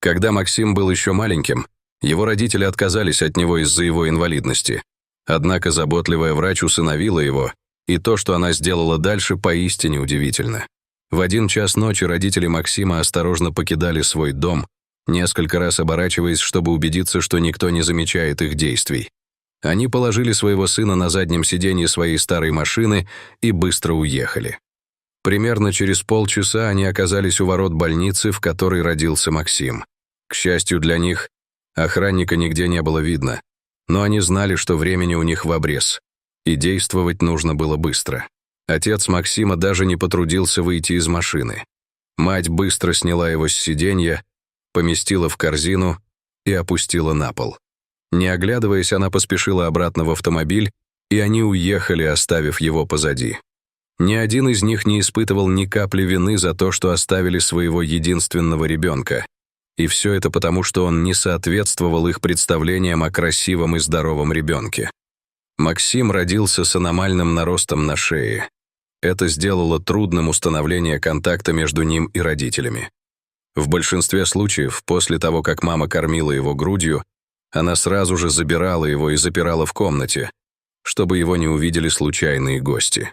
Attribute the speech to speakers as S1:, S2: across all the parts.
S1: Когда Максим был еще маленьким, его родители отказались от него из-за его инвалидности. Однако заботливая врач усыновила его, и то, что она сделала дальше, поистине удивительно. В 1 час ночи родители Максима осторожно покидали свой дом, несколько раз оборачиваясь, чтобы убедиться, что никто не замечает их действий. Они положили своего сына на заднем сиденье своей старой машины и быстро уехали. Примерно через полчаса они оказались у ворот больницы, в которой родился Максим. К счастью для них, охранника нигде не было видно, но они знали, что времени у них в обрез, и действовать нужно было быстро. Отец Максима даже не потрудился выйти из машины. Мать быстро сняла его с сиденья, поместила в корзину и опустила на пол. Не оглядываясь, она поспешила обратно в автомобиль, и они уехали, оставив его позади. Ни один из них не испытывал ни капли вины за то, что оставили своего единственного ребенка. И все это потому, что он не соответствовал их представлениям о красивом и здоровом ребенке. Максим родился с аномальным наростом на шее. Это сделало трудным установление контакта между ним и родителями. В большинстве случаев, после того, как мама кормила его грудью, она сразу же забирала его и запирала в комнате, чтобы его не увидели случайные гости.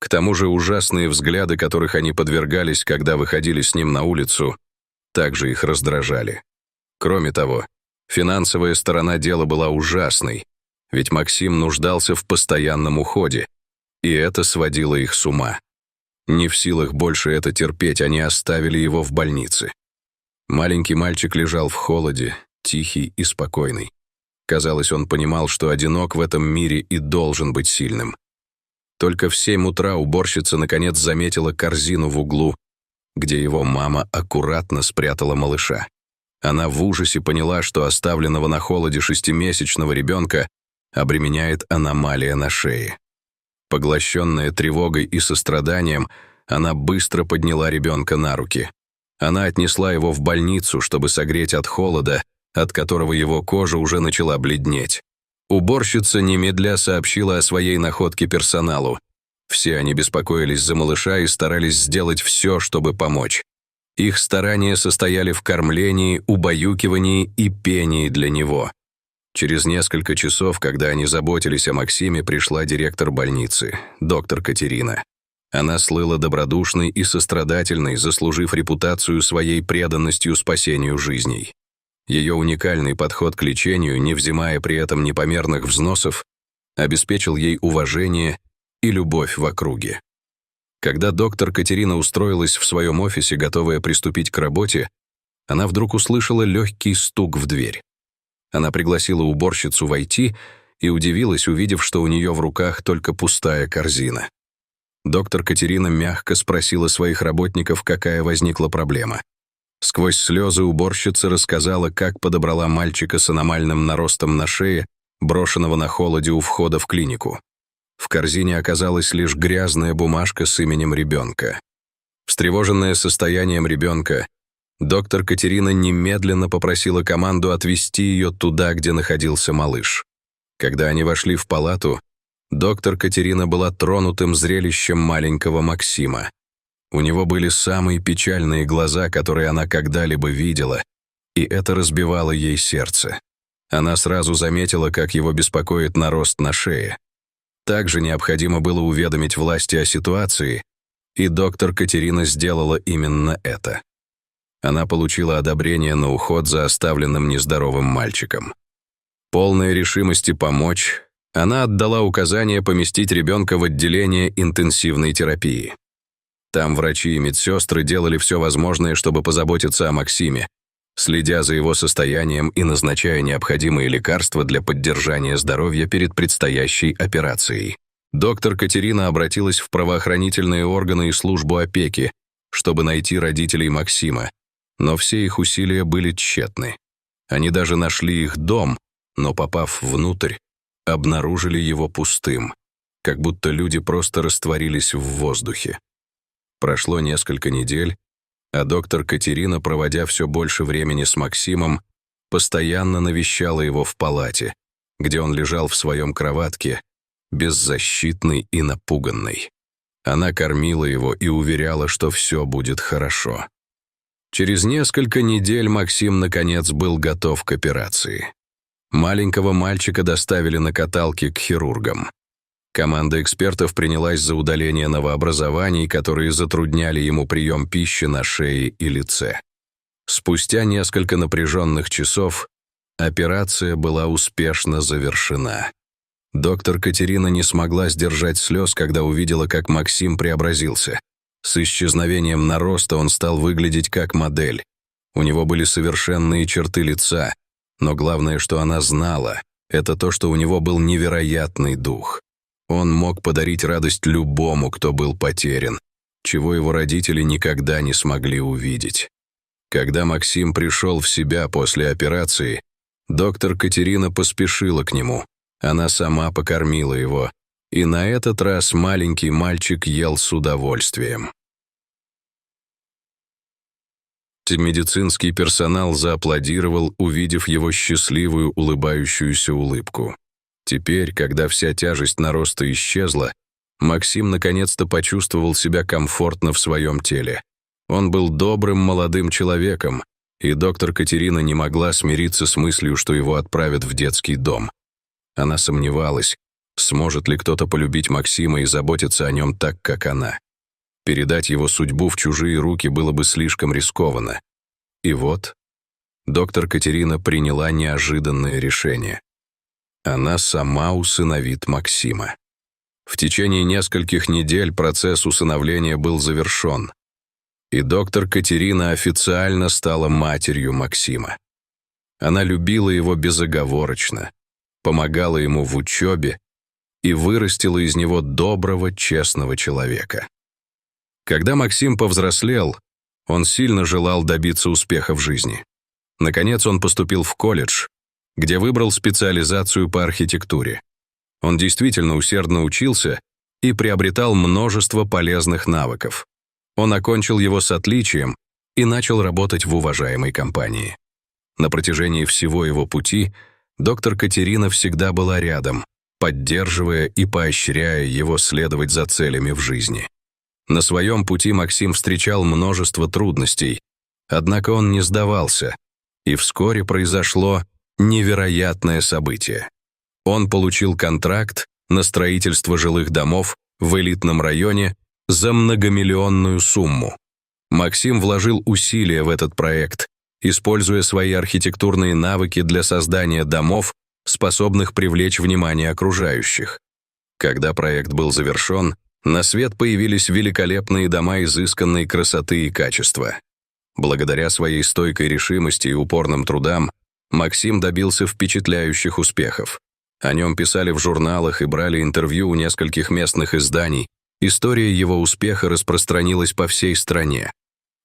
S1: К тому же ужасные взгляды, которых они подвергались, когда выходили с ним на улицу, также их раздражали. Кроме того, финансовая сторона дела была ужасной, ведь Максим нуждался в постоянном уходе, и это сводило их с ума. Не в силах больше это терпеть, они оставили его в больнице. Маленький мальчик лежал в холоде, тихий и спокойный. Казалось, он понимал, что одинок в этом мире и должен быть сильным. Только в 7 утра уборщица наконец заметила корзину в углу, где его мама аккуратно спрятала малыша. Она в ужасе поняла, что оставленного на холоде 6-месячного ребенка обременяет аномалия на шее. Поглощенная тревогой и состраданием, она быстро подняла ребенка на руки. Она отнесла его в больницу, чтобы согреть от холода, от которого его кожа уже начала бледнеть. Уборщица немедля сообщила о своей находке персоналу. Все они беспокоились за малыша и старались сделать все, чтобы помочь. Их старания состояли в кормлении, убаюкивании и пении для него. Через несколько часов, когда они заботились о Максиме, пришла директор больницы, доктор Катерина. Она слыла добродушной и сострадательной, заслужив репутацию своей преданностью спасению жизней. Ее уникальный подход к лечению, не взимая при этом непомерных взносов, обеспечил ей уважение и любовь в округе. Когда доктор Катерина устроилась в своем офисе, готовая приступить к работе, она вдруг услышала легкий стук в дверь. Она пригласила уборщицу войти и удивилась, увидев, что у нее в руках только пустая корзина. Доктор Катерина мягко спросила своих работников, какая возникла проблема. Сквозь слезы уборщица рассказала, как подобрала мальчика с аномальным наростом на шее, брошенного на холоде у входа в клинику. В корзине оказалась лишь грязная бумажка с именем ребенка. Встревоженная состоянием ребенка, доктор Катерина немедленно попросила команду отвезти ее туда, где находился малыш. Когда они вошли в палату, доктор Катерина была тронутым зрелищем маленького Максима. У него были самые печальные глаза, которые она когда-либо видела, и это разбивало ей сердце. Она сразу заметила, как его беспокоит нарост на шее. Также необходимо было уведомить власти о ситуации, и доктор Катерина сделала именно это. Она получила одобрение на уход за оставленным нездоровым мальчиком. Полной решимости помочь, она отдала указание поместить ребенка в отделение интенсивной терапии. Там врачи и медсестры делали все возможное, чтобы позаботиться о Максиме, следя за его состоянием и назначая необходимые лекарства для поддержания здоровья перед предстоящей операцией. Доктор Катерина обратилась в правоохранительные органы и службу опеки, чтобы найти родителей Максима, но все их усилия были тщетны. Они даже нашли их дом, но, попав внутрь, обнаружили его пустым, как будто люди просто растворились в воздухе. Прошло несколько недель, а доктор Катерина, проводя все больше времени с Максимом, постоянно навещала его в палате, где он лежал в своем кроватке, беззащитный и напуганный. Она кормила его и уверяла, что все будет хорошо. Через несколько недель Максим наконец был готов к операции. Маленького мальчика доставили на каталке к хирургам. Команда экспертов принялась за удаление новообразований, которые затрудняли ему прием пищи на шее и лице. Спустя несколько напряженных часов операция была успешно завершена. Доктор Катерина не смогла сдержать слез, когда увидела, как Максим преобразился. С исчезновением нароста он стал выглядеть как модель. У него были совершенные черты лица, но главное, что она знала, это то, что у него был невероятный дух. Он мог подарить радость любому, кто был потерян, чего его родители никогда не смогли увидеть. Когда Максим пришел в себя после операции, доктор Катерина поспешила к нему. Она сама покормила его, и на этот раз маленький мальчик ел с удовольствием. Медицинский персонал зааплодировал, увидев его счастливую улыбающуюся улыбку. Теперь, когда вся тяжесть нароста исчезла, Максим наконец-то почувствовал себя комфортно в своем теле. Он был добрым молодым человеком, и доктор Катерина не могла смириться с мыслью, что его отправят в детский дом. Она сомневалась, сможет ли кто-то полюбить Максима и заботиться о нем так, как она. Передать его судьбу в чужие руки было бы слишком рискованно. И вот доктор Катерина приняла неожиданное решение. Она сама усыновит Максима. В течение нескольких недель процесс усыновления был завершен, и доктор Катерина официально стала матерью Максима. Она любила его безоговорочно, помогала ему в учебе и вырастила из него доброго, честного человека. Когда Максим повзрослел, он сильно желал добиться успеха в жизни. Наконец он поступил в колледж, где выбрал специализацию по архитектуре. Он действительно усердно учился и приобретал множество полезных навыков. Он окончил его с отличием и начал работать в уважаемой компании. На протяжении всего его пути доктор Катерина всегда была рядом, поддерживая и поощряя его следовать за целями в жизни. На своем пути Максим встречал множество трудностей, однако он не сдавался, и вскоре произошло невероятное событие. Он получил контракт на строительство жилых домов в элитном районе за многомиллионную сумму. Максим вложил усилия в этот проект, используя свои архитектурные навыки для создания домов, способных привлечь внимание окружающих. Когда проект был завершен, на свет появились великолепные дома изысканной красоты и качества. Благодаря своей стойкой решимости и упорным трудам Максим добился впечатляющих успехов. О нем писали в журналах и брали интервью у нескольких местных изданий. История его успеха распространилась по всей стране.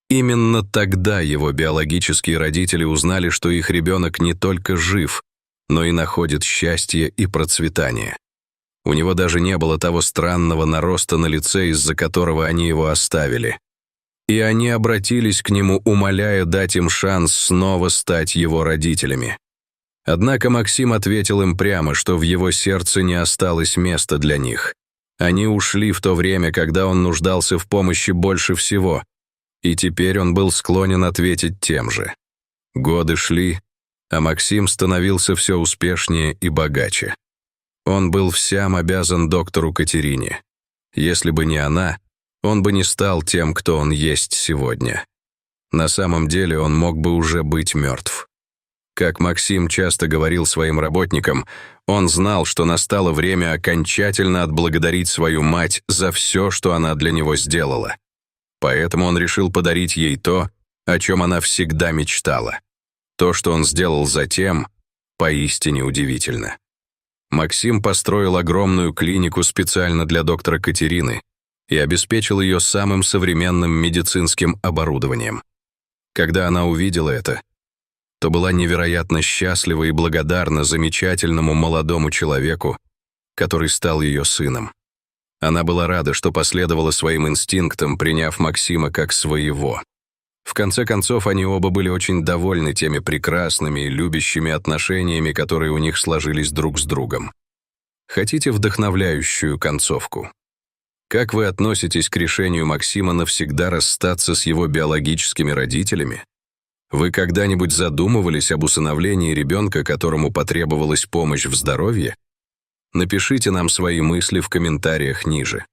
S1: Именно тогда его биологические родители узнали, что их ребенок не только жив, но и находит счастье и процветание. У него даже не было того странного нароста на лице, из-за которого они его оставили. И они обратились к нему, умоляя дать им шанс снова стать его родителями. Однако Максим ответил им прямо, что в его сердце не осталось места для них. Они ушли в то время, когда он нуждался в помощи больше всего, и теперь он был склонен ответить тем же. Годы шли, а Максим становился все успешнее и богаче. Он был всем обязан доктору Катерине. Если бы не она, он бы не стал тем, кто он есть сегодня. На самом деле он мог бы уже быть мертв. Как Максим часто говорил своим работникам, он знал, что настало время окончательно отблагодарить свою мать за все, что она для него сделала. Поэтому он решил подарить ей то, о чем она всегда мечтала. То, что он сделал затем, поистине удивительно. Максим построил огромную клинику специально для доктора Катерины и обеспечил ее самым современным медицинским оборудованием. Когда она увидела это, то была невероятно счастлива и благодарна замечательному молодому человеку, который стал ее сыном. Она была рада, что последовала своим инстинктам, приняв Максима как своего. В конце концов, они оба были очень довольны теми прекрасными и любящими отношениями, которые у них сложились друг с другом. Хотите вдохновляющую концовку? Как вы относитесь к решению Максима навсегда расстаться с его биологическими родителями? Вы когда-нибудь задумывались об усыновлении ребенка, которому потребовалась помощь в здоровье? Напишите нам свои мысли в комментариях ниже.